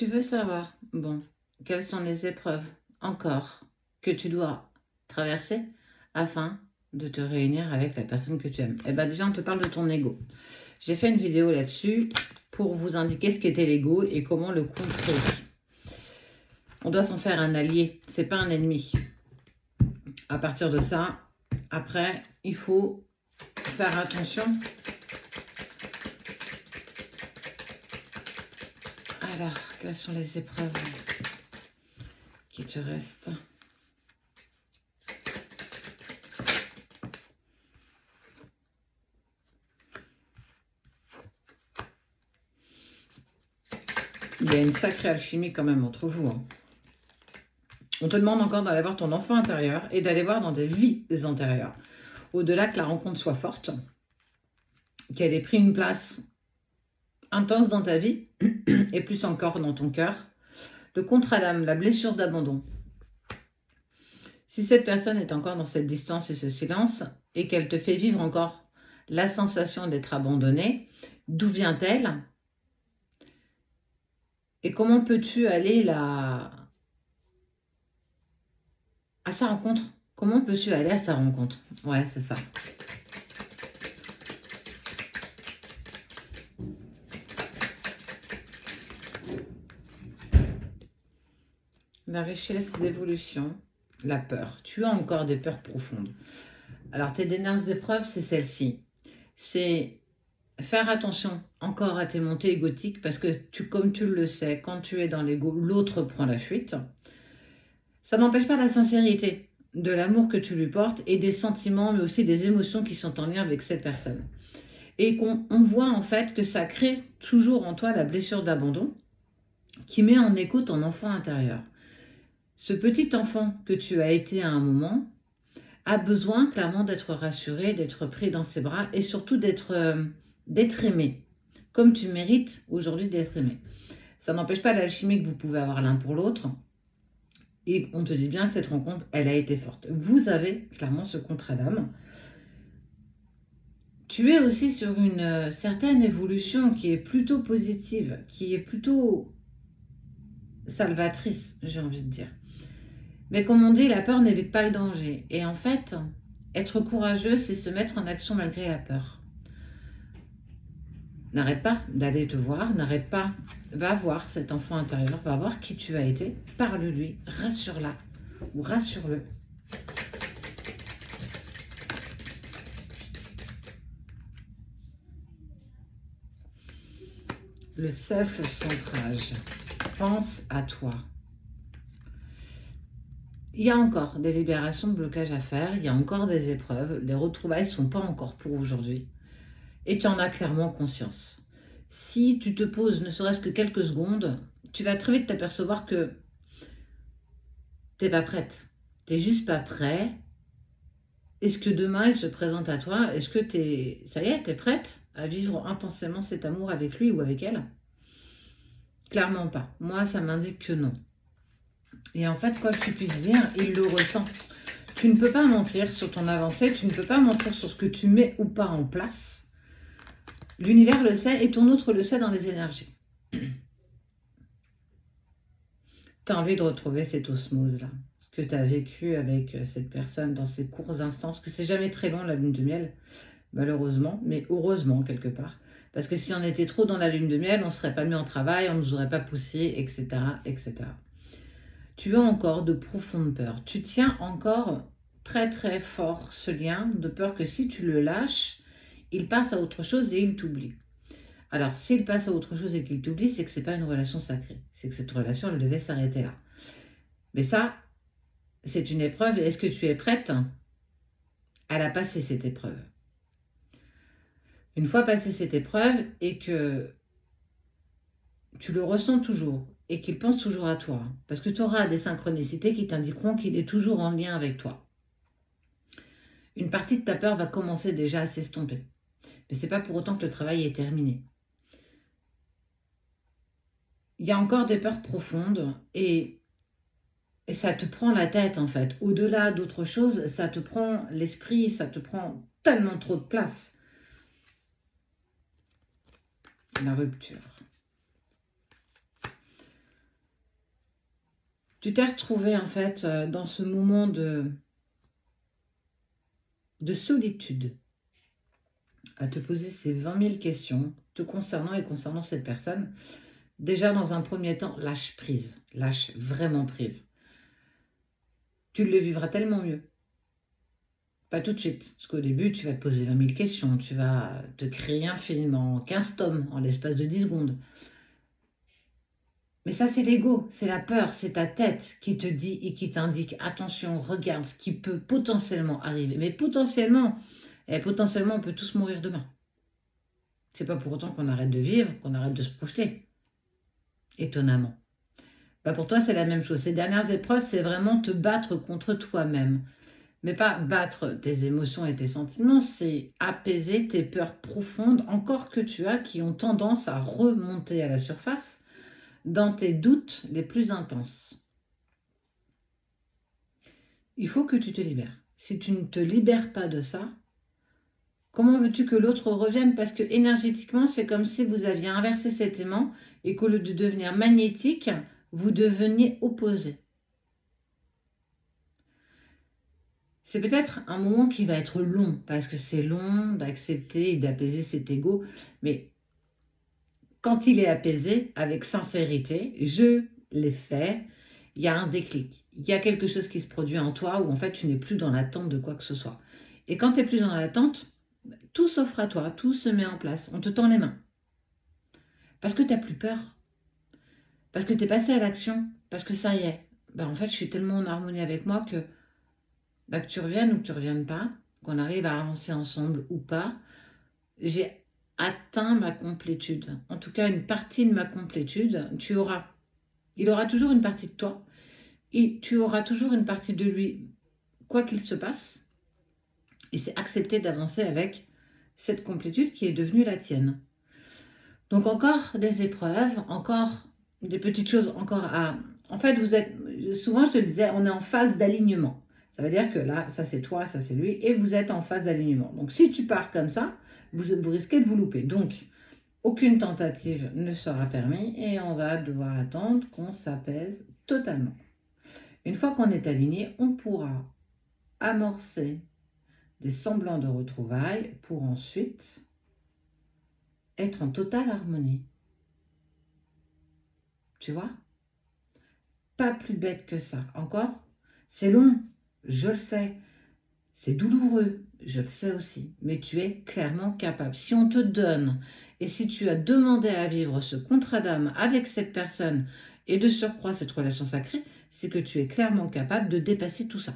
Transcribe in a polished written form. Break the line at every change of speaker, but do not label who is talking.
Tu veux savoir, bon, quelles sont les épreuves encore que tu dois traverser afin de te réunir avec la personne que tu aimes? Eh bien déjà, on te parle de ton ego. J'ai fait une vidéo là-dessus pour vous indiquer ce qu'était l'ego et comment le contrer. On doit s'en faire un allié, c'est pas un ennemi. À partir de ça, après, il faut faire attention. Alors, quelles sont les épreuves qui te restent? Il y a une sacrée alchimie quand même entre vous. On te demande encore d'aller voir ton enfant intérieur et d'aller voir dans tes vies antérieures. Au-delà que la rencontre soit forte, qu'elle ait pris une place intense dans ta vie et plus encore dans ton cœur, le contrat d'âme, la blessure d'abandon. Si cette personne est encore dans cette distance et ce silence et qu'elle te fait vivre encore la sensation d'être abandonnée, d'où vient-elle? Et comment peux-tu aller à sa rencontre? Comment peux-tu aller à sa rencontre? Ouais, c'est ça. La richesse d'évolution, la peur. Tu as encore des peurs profondes. Alors, tes dernières épreuves, c'est celle-ci. C'est faire attention encore à tes montées égotiques parce que, comme tu le sais, quand tu es dans l'ego, l'autre prend la fuite. Ça n'empêche pas la sincérité de l'amour que tu lui portes et des sentiments, mais aussi des émotions qui sont en lien avec cette personne. Et qu'on voit en fait que ça crée toujours en toi la blessure d'abandon qui met en écho ton enfant intérieur. Ce petit enfant que tu as été à un moment a besoin clairement d'être rassuré, d'être pris dans ses bras et surtout d'être aimé, comme tu mérites aujourd'hui d'être aimé. Ça n'empêche pas l'alchimie que vous pouvez avoir l'un pour l'autre. Et on te dit bien que cette rencontre, elle a été forte. Vous avez clairement ce contrat d'âme. Tu es aussi sur une certaine évolution qui est plutôt positive, qui est plutôt salvatrice, j'ai envie de dire. Mais comme on dit, la peur n'évite pas le danger. Et en fait, être courageux, c'est se mettre en action malgré la peur. N'arrête pas d'aller te voir, n'arrête pas. Va voir cet enfant intérieur, va voir qui tu as été, parle-lui, rassure-la ou rassure-le. Le self-centrage. Pense à toi. Il y a encore des libérations de blocage à faire, il y a encore des épreuves, les retrouvailles ne sont pas encore pour aujourd'hui. Et tu en as clairement conscience. Si tu te poses ne serait-ce que quelques secondes, tu vas très vite t'apercevoir que tu n'es pas prête. Tu n'es juste pas prêt. Est-ce que demain il se présente à toi? Est-ce que ça y est, tu es prête à vivre intensément cet amour avec lui ou avec elle? Clairement pas. Moi, ça m'indique que non. Et en fait, quoi que tu puisses dire, il le ressent. Tu ne peux pas mentir sur ton avancée, tu ne peux pas mentir sur ce que tu mets ou pas en place. L'univers le sait et ton autre le sait dans les énergies. Tu as envie de retrouver cette osmose-là, ce que tu as vécu avec cette personne dans ces courtes instants, parce que c'est jamais très long la lune de miel, malheureusement, mais heureusement quelque part. Parce que si on était trop dans la lune de miel, on ne serait pas mis en travail, on ne nous aurait pas poussé, etc., etc. Tu as encore de profondes peurs. Tu tiens encore très très fort ce lien de peur que si tu le lâches, il passe à autre chose et il t'oublie. Alors, s'il passe à autre chose et qu'il t'oublie, c'est que ce n'est pas une relation sacrée. C'est que cette relation, elle devait s'arrêter là. Mais ça, c'est une épreuve. Et est-ce que tu es prête à la passer, cette épreuve? Une fois passée cette épreuve et que tu le ressens toujours et qu'il pense toujours à toi, parce que tu auras des synchronicités qui t'indiqueront qu'il est toujours en lien avec toi. Une partie de ta peur va commencer déjà à s'estomper. Mais ce n'est pas pour autant que le travail est terminé. Il y a encore des peurs profondes et ça te prend la tête en fait. Au-delà d'autre chose, ça te prend l'esprit, ça te prend tellement trop de place. La rupture. Tu t'es retrouvé en fait dans ce moment de solitude, à te poser ces 20 000 questions te concernant et concernant cette personne. Déjà, dans un premier temps, lâche prise, lâche vraiment prise. Tu le vivras tellement mieux. Pas tout de suite, parce qu'au début, tu vas te poser 20 000 questions, tu vas te créer un film en 15 tomes, en l'espace de 10 secondes. Mais ça, c'est l'ego, c'est la peur, c'est ta tête qui te dit et qui t'indique, attention, regarde ce qui peut potentiellement arriver. Mais potentiellement, on peut tous mourir demain. C'est pas pour autant qu'on arrête de vivre, qu'on arrête de se projeter. Étonnamment. Bah pour toi, c'est la même chose. Ces dernières épreuves, c'est vraiment te battre contre toi-même. Mais pas battre tes émotions et tes sentiments, c'est apaiser tes peurs profondes, encore que tu as, qui ont tendance à remonter à la surface dans tes doutes les plus intenses. Il faut que tu te libères. Si tu ne te libères pas de ça, comment veux-tu que l'autre revienne? Parce que énergétiquement, c'est comme si vous aviez inversé cet aimant et qu'au lieu de devenir magnétique, vous deveniez opposés. C'est peut-être un moment qui va être long, parce que c'est long d'accepter et d'apaiser cet ego, mais quand il est apaisé, avec sincérité, je l'ai fait, il y a un déclic. Il y a quelque chose qui se produit en toi où en fait tu n'es plus dans l'attente de quoi que ce soit. Et quand tu n'es plus dans l'attente, tout s'offre à toi, tout se met en place, on te tend les mains. Parce que tu n'as plus peur, parce que tu es passé à l'action, parce que ça y est. Ben, en fait, je suis tellement en harmonie avec moi que tu reviennes ou que tu ne reviennes pas, qu'on arrive à avancer ensemble ou pas, j'ai atteint ma complétude. En tout cas, une partie de ma complétude, il aura toujours une partie de toi et tu auras toujours une partie de lui, quoi qu'il se passe. Et c'est accepter d'avancer avec cette complétude qui est devenue la tienne. Donc encore des épreuves, encore des petites choses, encore à... En fait, souvent je te disais, on est en phase d'alignement. Ça veut dire que là, ça c'est toi, ça c'est lui, et vous êtes en phase d'alignement. Donc si tu pars comme ça, vous risquez de vous louper. Donc, aucune tentative ne sera permise et on va devoir attendre qu'on s'apaise totalement. Une fois qu'on est aligné, on pourra amorcer des semblants de retrouvailles pour ensuite être en totale harmonie. Tu vois? Pas plus bête que ça. Encore, c'est long, je le sais. C'est douloureux, je le sais aussi. Mais tu es clairement capable. Si on te donne et si tu as demandé à vivre ce contrat d'âme avec cette personne et de surcroît cette relation sacrée, c'est que tu es clairement capable de dépasser tout ça.